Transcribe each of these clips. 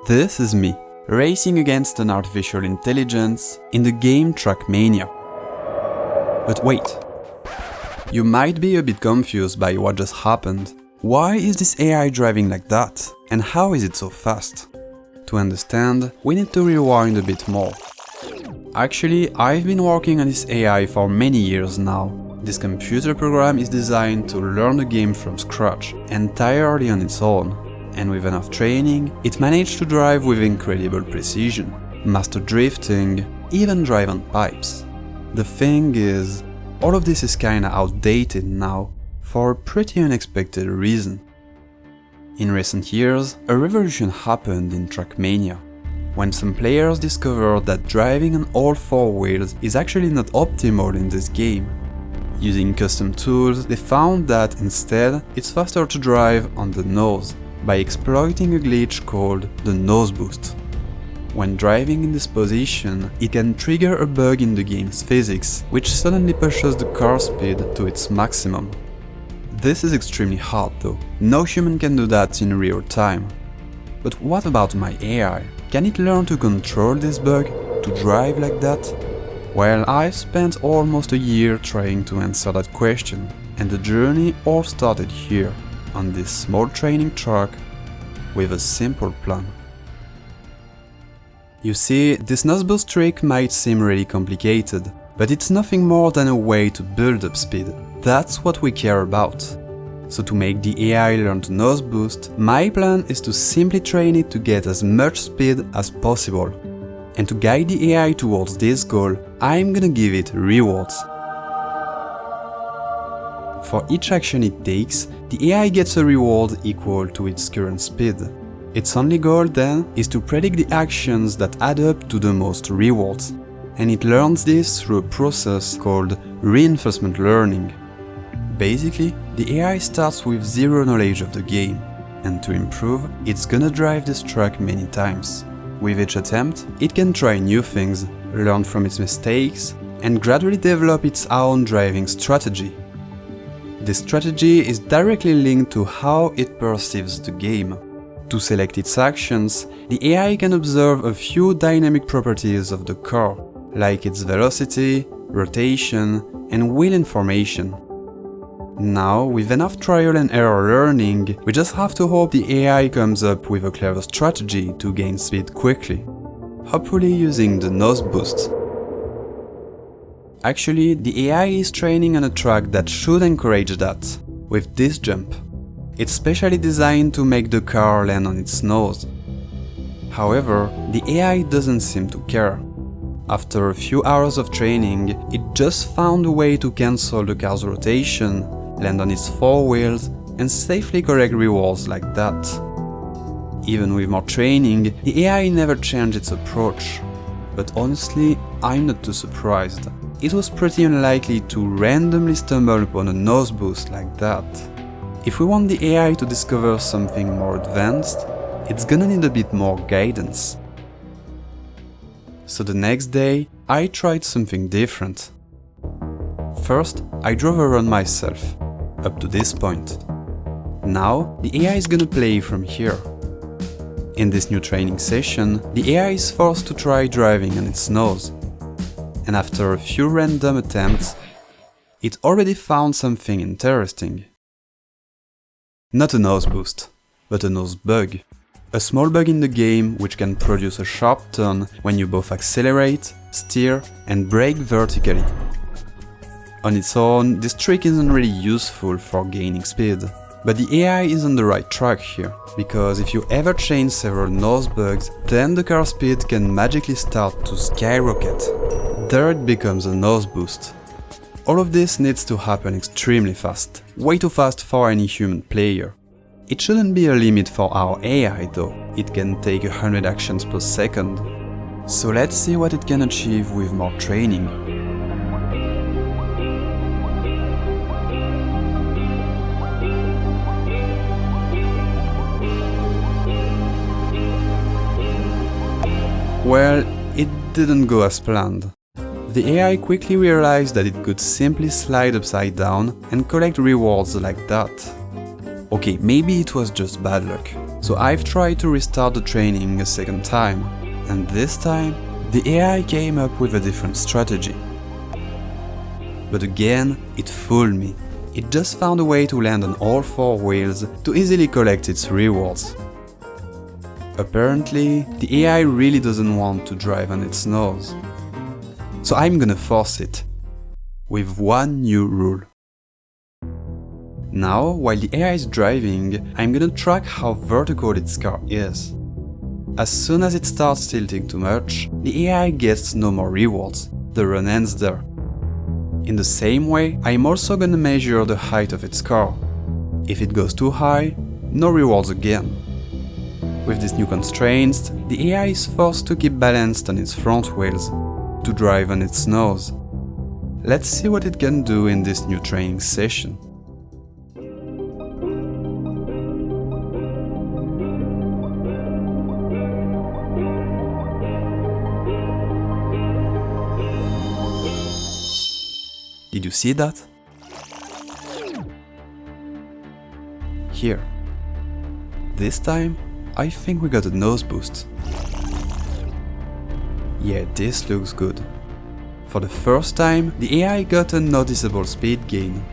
This is me, racing against an artificial intelligence in the game Trackmania. But wait, you might be a bit confused by what just happened. Why is this AI driving like that? And how is it so fast? To understand, we need to rewind a bit more. Actually, I've been working on this AI for many years now. This computer program is designed to learn the game from scratch, entirely on its own. And with enough training, it managed to drive with incredible precision, master drifting, even drive on pipes. The thing is, all of this is kinda outdated now, for a pretty unexpected reason. In recent years, a revolution happened in Trackmania, when some players discovered that driving on all four wheels is actually not optimal in this game. Using custom tools, they found that instead, it's faster to drive on the nose, by exploiting a glitch called the Noseboost. When driving in this position, it can trigger a bug in the game's physics, which suddenly pushes the car speed to its maximum. This is extremely hard though, no human can do that in real time. But what about my AI? Can it learn to control this bug, to drive like that? Well, I've spent almost a year trying to answer that question, and the journey all started here, on this small training track, with a simple plan. You see, this Noseboost trick might seem really complicated, but it's nothing more than a way to build up speed. That's what we care about. So to make the AI learn to Noseboost, my plan is to simply train it to get as much speed as possible. And to guide the AI towards this goal, I'm gonna give it rewards. For each action it takes, the AI gets a reward equal to its current speed. Its only goal then is to predict the actions that add up to the most rewards. And it learns this through a process called reinforcement learning. Basically, the AI starts with zero knowledge of the game, and to improve, it's gonna drive this track many times. With each attempt, it can try new things, learn from its mistakes, and gradually develop its own driving strategy. This strategy is directly linked to how it perceives the game. To select its actions, the AI can observe a few dynamic properties of the car, like its velocity, rotation, and wheel information. Now, with enough trial and error learning, we just have to hope the AI comes up with a clever strategy to gain speed quickly, hopefully using the Noseboost. Actually, the AI is training on a track that should encourage that, with this jump. It's specially designed to make the car land on its nose. However, the AI doesn't seem to care. After a few hours of training, it just found a way to cancel the car's rotation, land on its four wheels, and safely collect rewards like that. Even with more training, the AI never changed its approach. But honestly, I'm not too surprised. It was pretty unlikely to randomly stumble upon a Noseboost like that. If we want the AI to discover something more advanced, it's gonna need a bit more guidance. So the next day, I tried something different. First, I drove around myself, up to this point. Now, the AI is gonna play from here. In this new training session, the AI is forced to try driving on its nose. And after a few random attempts, it already found something interesting. Not a Noseboost, but a nose bug. A small bug in the game which can produce a sharp turn when you both accelerate, steer, and brake vertically. On its own, this trick isn't really useful for gaining speed, but the AI is on the right track here, because if you ever change several nose bugs, then the car speed can magically start to skyrocket. There it becomes a Noseboost. All of this needs to happen extremely fast, way too fast for any human player. It shouldn't be a limit for our AI though, it can take 100 actions per second. So let's see what it can achieve with more training. Well, it didn't go as planned. The AI quickly realized that it could simply slide upside down and collect rewards like that. Okay, maybe it was just bad luck, So I've tried to restart the training a second time, and this time the AI came up with a different strategy. But again, it fooled me. It just found a way to land on all four wheels to easily collect its rewards. Apparently, the AI really doesn't want to drive on its nose. So I'm gonna force it, with one new rule. Now, while the AI is driving, I'm gonna track how vertical its car is. As soon as it starts tilting too much, the AI gets no more rewards, the run ends there. In the same way, I'm also gonna measure the height of its car. If it goes too high, no rewards again. With these new constraints, the AI is forced to keep balanced on its front wheels, to drive on its nose. Let's see what it can do in this new training session. Did you see that? Here. This time, I think we got a Noseboost. Yeah, this looks good. For the first time, the AI got a noticeable speed gain.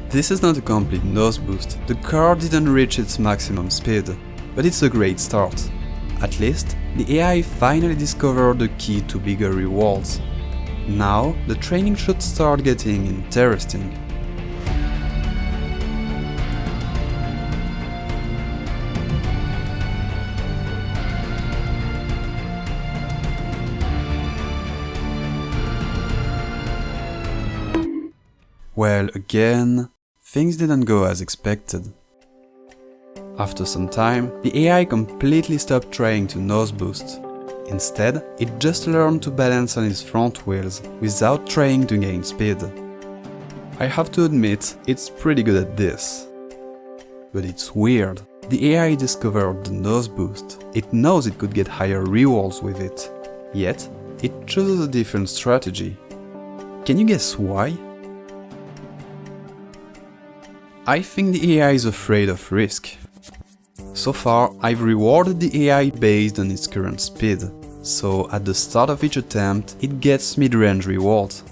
This is not a complete Noseboost, the car didn't reach its maximum speed, but it's a great start. At least, the AI finally discovered the key to bigger rewards. Now, the training should start getting interesting. Well, again, things didn't go as expected. After some time, the AI completely stopped trying to Noseboost. Instead, it just learned to balance on its front wheels without trying to gain speed. I have to admit, it's pretty good at this. But it's weird. The AI discovered the Noseboost. It knows it could get higher rewards with it. Yet, it chooses a different strategy. Can you guess why? I think the AI is afraid of risk. So far, I've rewarded the AI based on its current speed. So at the start of each attempt, it gets mid-range rewards.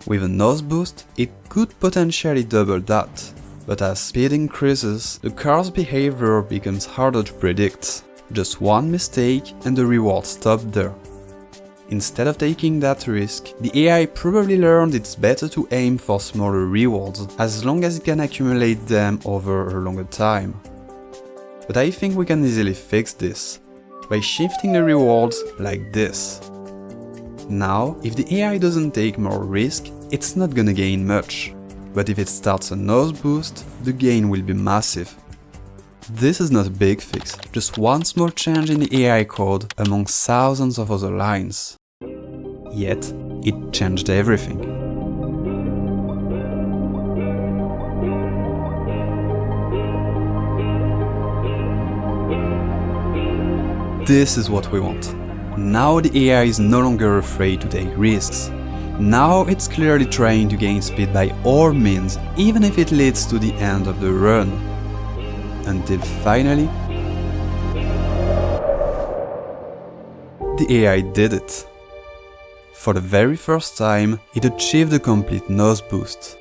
With a Noseboost, it could potentially double that. But as speed increases, the car's behavior becomes harder to predict. Just one mistake and the reward stopped there. Instead of taking that risk, the AI probably learned it's better to aim for smaller rewards, as long as it can accumulate them over a longer time. But I think we can easily fix this, by shifting the rewards like this. Now, if the AI doesn't take more risk, it's not gonna gain much. But if it starts a Noseboost, the gain will be massive. This is not a big fix, just one small change in the AI code among thousands of other lines. Yet, it changed everything. This is what we want. Now the AI is no longer afraid to take risks. Now it's clearly trying to gain speed by all means, even if it leads to the end of the run. Until finally, the AI did it. For the very first time, it achieved a complete Noseboost.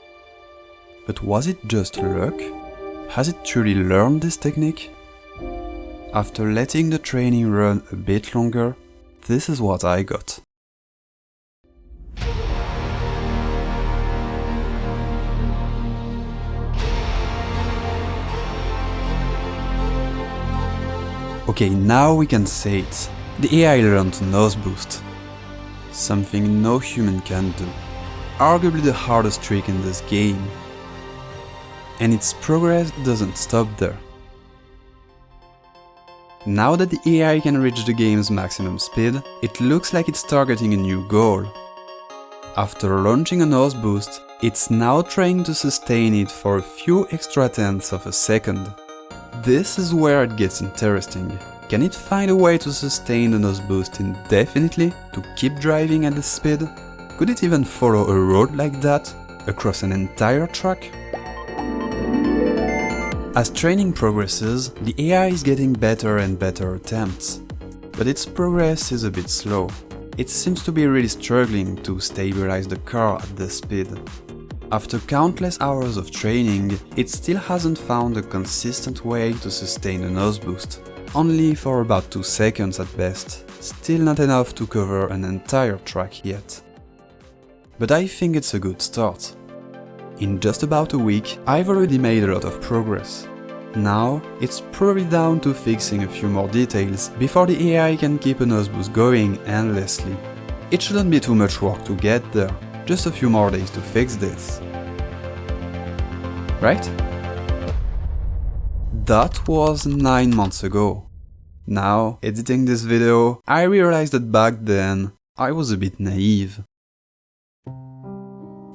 But was it just luck? Has it truly learned this technique? After letting the training run a bit longer, this is what I got. Okay, now we can say it. The AI learned to Noseboost. Something no human can do. Arguably the hardest trick in this game. And its progress doesn't stop there. Now that the AI can reach the game's maximum speed, it looks like it's targeting a new goal. After launching a Noseboost, it's now trying to sustain it for a few extra tenths of a second. This is where it gets interesting. Can it find a way to sustain the Noseboost indefinitely, to keep driving at this speed? Could it even follow a road like that, across an entire track? As training progresses, the AI is getting better and better attempts. But its progress is a bit slow. It seems to be really struggling to stabilize the car at this speed. After countless hours of training, it still hasn't found a consistent way to sustain a Noseboost. Only for about 2 seconds at best, still not enough to cover an entire track yet. But I think it's a good start. In just about a week, I've already made a lot of progress. Now, it's probably down to fixing a few more details before the AI can keep a Noseboost going endlessly. It shouldn't be too much work to get there, just a few more days to fix this. Right? That was 9 months ago. Now, editing this video, I realized that back then, I was a bit naive.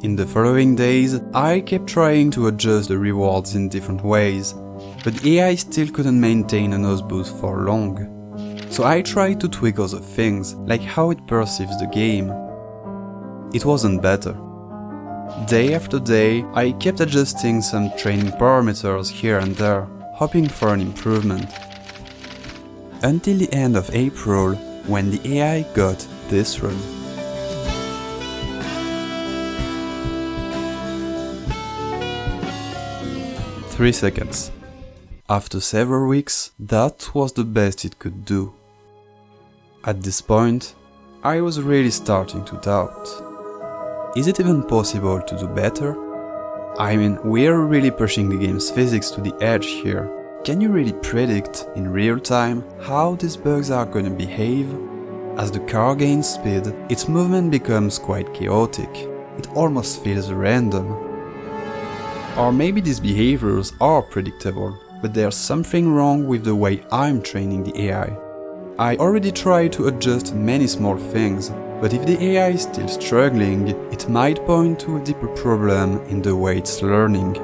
In the following days, I kept trying to adjust the rewards in different ways, but AI still couldn't maintain a Noseboost for long. So I tried to tweak other things, like how it perceives the game. It wasn't better. Day after day, I kept adjusting some training parameters here and there, hoping for an improvement. Until the end of April, when the AI got this run. "3 seconds. After several weeks, that was the best it could do. At this point, I was really starting to doubt. Is it even possible to do better? I mean, we're really pushing the game's physics to the edge here. Can you really predict, in real time, how these bugs are gonna behave? As the car gains speed, its movement becomes quite chaotic. It almost feels random. Or maybe these behaviors are predictable, but there's something wrong with the way I'm training the AI. I already tried to adjust many small things, but if the AI is still struggling, it might point to a deeper problem in the way it's learning."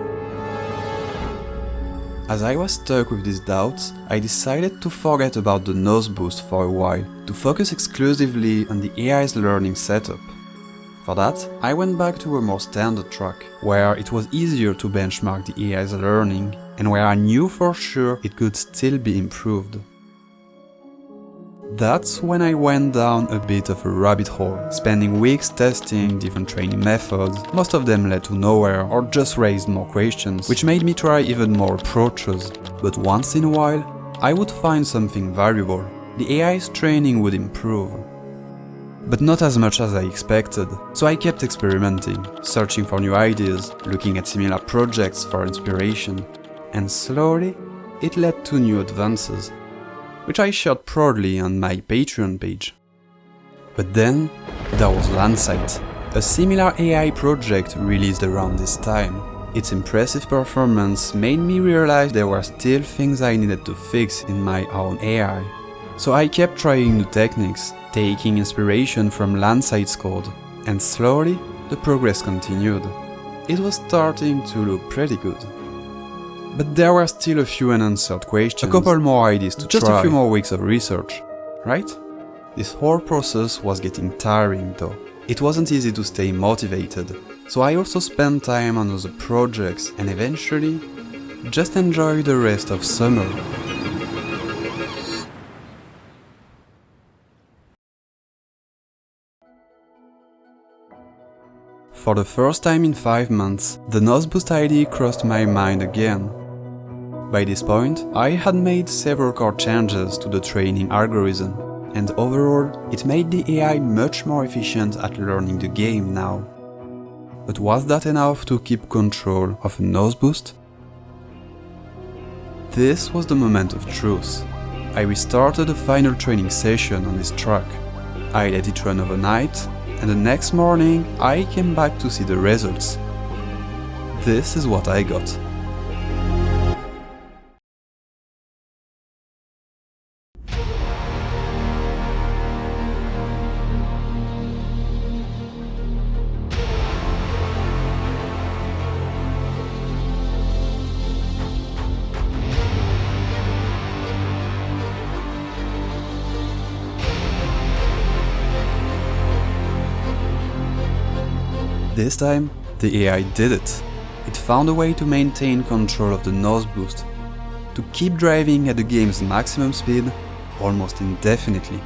As I was stuck with these doubts, I decided to forget about the Noseboost for a while, to focus exclusively on the AI's learning setup. For that, I went back to a more standard track, where it was easier to benchmark the AI's learning, and where I knew for sure it could still be improved. That's when I went down a bit of a rabbit hole, spending weeks testing different training methods. Most of them led to nowhere or just raised more questions, which made me try even more approaches. But once in a while, I would find something valuable. The AI's training would improve. But not as much as I expected, so I kept experimenting, searching for new ideas, looking at similar projects for inspiration, and slowly, it led to new advances, which I shared proudly on my Patreon page. But then, there was Landsight, a similar AI project released around this time. Its impressive performance made me realize there were still things I needed to fix in my own AI. So I kept trying new techniques, taking inspiration from Landsight's code, and slowly, the progress continued. It was starting to look pretty good. But there were still a few unanswered questions, a couple more ideas to try, just a few more weeks of research, right? This whole process was getting tiring though. It wasn't easy to stay motivated, so I also spent time on other projects and eventually just enjoyed the rest of summer. For the first time in 5 months, the Noseboost idea crossed my mind again. By this point, I had made several core changes to the training algorithm, and overall, it made the AI much more efficient at learning the game now. But was that enough to keep control of a Noseboost? This was the moment of truth. I restarted a final training session on this track. I let it run overnight, and the next morning I came back to see the results. This is what I got. This time, the AI did it. It found a way to maintain control of the Noseboost, to keep driving at the game's maximum speed almost indefinitely.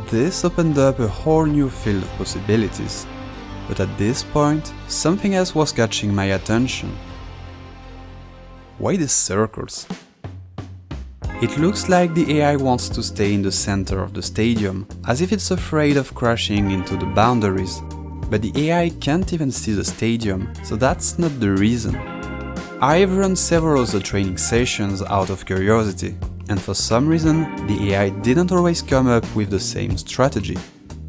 This opened up a whole new field of possibilities, but at this point, something else was catching my attention. Why these circles? It looks like the AI wants to stay in the center of the stadium, as if it's afraid of crashing into the boundaries. But the AI can't even see the stadium, so that's not the reason. I've run several other training sessions out of curiosity, and for some reason, the AI didn't always come up with the same strategy.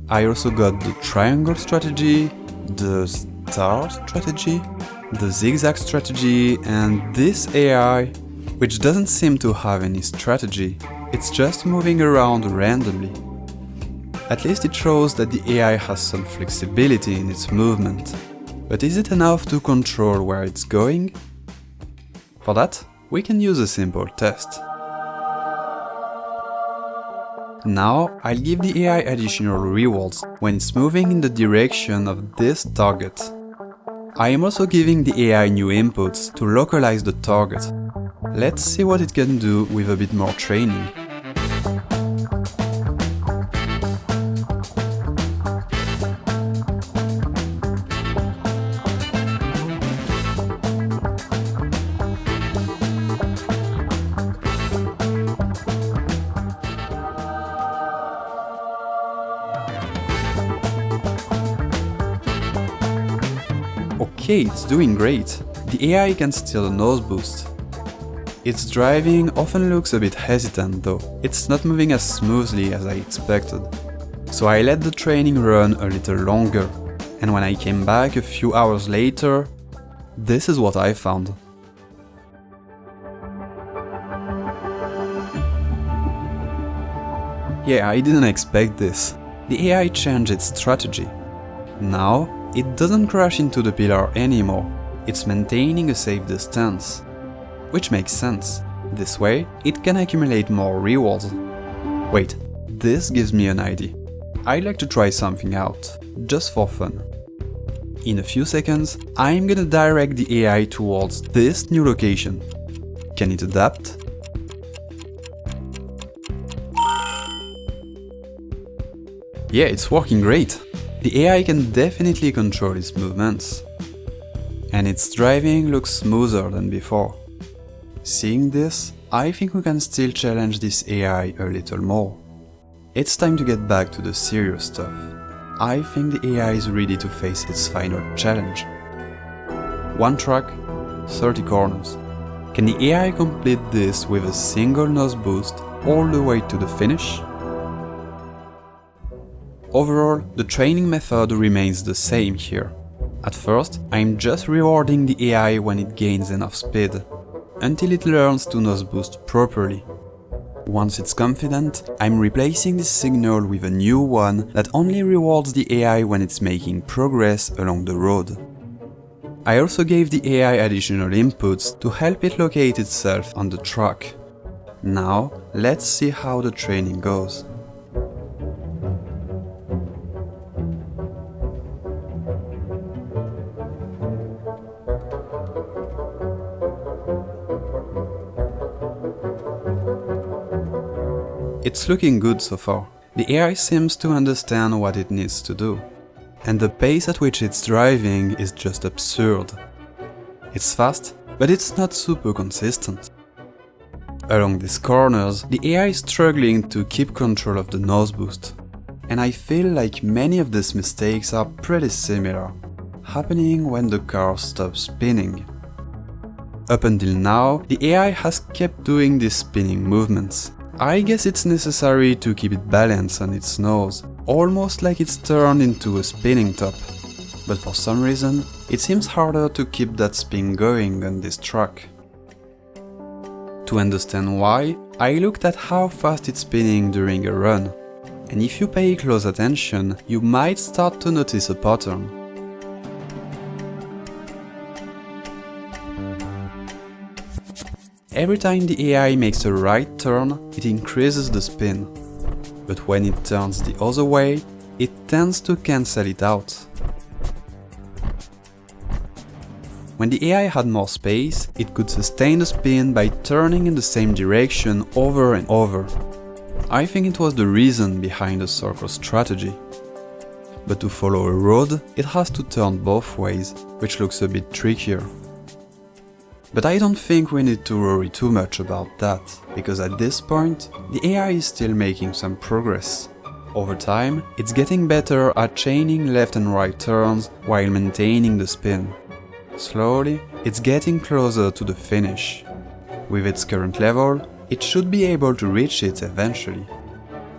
I also got the triangle strategy, the star strategy, the zigzag strategy, and this AI, which doesn't seem to have any strategy, it's just moving around randomly. At least it shows that the AI has some flexibility in its movement. But is it enough to control where it's going? For that, we can use a simple test. Now, I'll give the AI additional rewards when it's moving in the direction of this target. I am also giving the AI new inputs to localize the target. Let's see what it can do with a bit more training. Okay, it's doing great. The AI can steal a Noseboost. Its driving often looks a bit hesitant though, it's not moving as smoothly as I expected. So I let the training run a little longer, and when I came back a few hours later, this is what I found. Yeah, I didn't expect this. The AI changed its strategy. Now, it doesn't crash into the pillar anymore, it's maintaining a safe distance. Which makes sense. This way, it can accumulate more rewards. Wait, this gives me an idea. I'd like to try something out, just for fun. In a few seconds, I'm gonna direct the AI towards this new location. Can it adapt? Yeah, it's working great. The AI can definitely control its movements. And its driving looks smoother than before. Seeing this, I think we can still challenge this AI a little more. It's time to get back to the serious stuff. I think the AI is ready to face its final challenge. 1 track, 30 corners. Can the AI complete this with a single Noseboost all the way to the finish? Overall, the training method remains the same here. At first, I'm just rewarding the AI when it gains enough speed, until it learns to Noseboost properly. Once it's confident, I'm replacing this signal with a new one that only rewards the AI when it's making progress along the road. I also gave the AI additional inputs to help it locate itself on the track. Now, let's see how the training goes. It's looking good so far. The AI seems to understand what it needs to do. And the pace at which it's driving is just absurd. It's fast, but it's not super consistent. Along these corners, the AI is struggling to keep control of the Noseboost. And I feel like many of these mistakes are pretty similar, happening when the car stops spinning. Up until now, the AI has kept doing these spinning movements. I guess it's necessary to keep it balanced on its nose, almost like it's turned into a spinning top. But for some reason, it seems harder to keep that spin going on this track. To understand why, I looked at how fast it's spinning during a run. And if you pay close attention, you might start to notice a pattern. Every time the AI makes a right turn, it increases the spin. But when it turns the other way, it tends to cancel it out. When the AI had more space, it could sustain the spin by turning in the same direction over and over. I think it was the reason behind the circle strategy. But to follow a road, it has to turn both ways, which looks a bit trickier. But I don't think we need to worry too much about that, because at this point, the AI is still making some progress. Over time, it's getting better at chaining left and right turns while maintaining the spin. Slowly, it's getting closer to the finish. With its current level, it should be able to reach it eventually.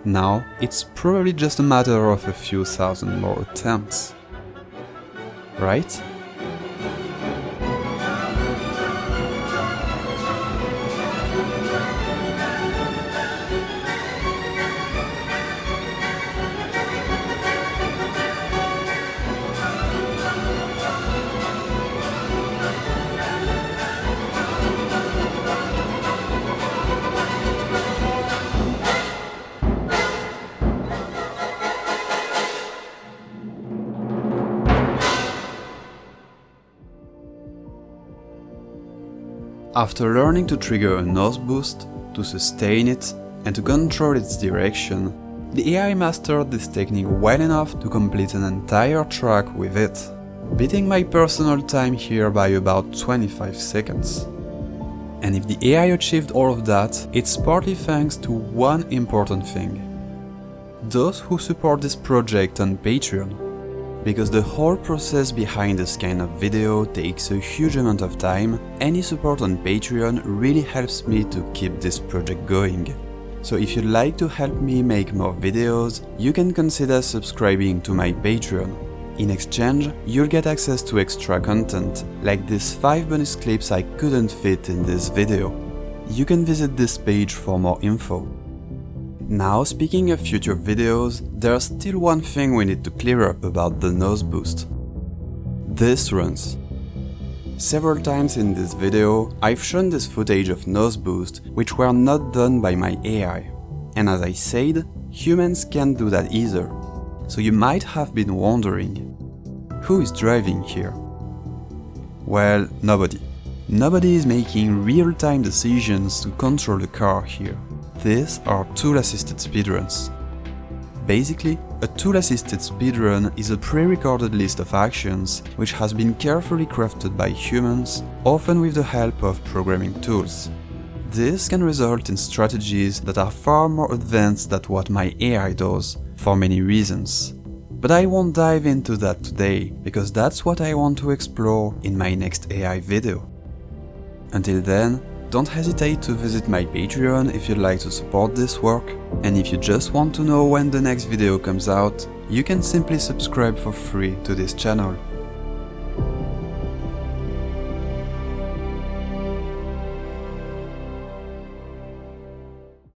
Now, it's probably just a matter of a few thousand more attempts. Right? After learning to trigger a Noseboost, to sustain it, and to control its direction, the AI mastered this technique well enough to complete an entire track with it, beating my personal time here by about 25 seconds. And if the AI achieved all of that, it's partly thanks to one important thing. Those who support this project on Patreon. Because the whole process behind this kind of video takes a huge amount of time, any support on Patreon really helps me to keep this project going. So if you'd like to help me make more videos, you can consider subscribing to my Patreon. In exchange, you'll get access to extra content, like these 5 bonus clips I couldn't fit in this video. You can visit this page for more info. Now, speaking of future videos, there's still one thing we need to clear up about the Noseboost. This runs. Several times in this video, I've shown this footage of Noseboost which were not done by my AI. And as I said, humans can't do that either. So you might have been wondering, who is driving here? Well, nobody. Nobody is making real-time decisions to control the car here. These are tool-assisted speedruns. Basically, a tool-assisted speedrun is a pre-recorded list of actions which has been carefully crafted by humans, often with the help of programming tools. This can result in strategies that are far more advanced than what my AI does, for many reasons. But I won't dive into that today, because that's what I want to explore in my next AI video. Until then, don't hesitate to visit my Patreon if you'd like to support this work, and if you just want to know when the next video comes out, you can simply subscribe for free to this channel.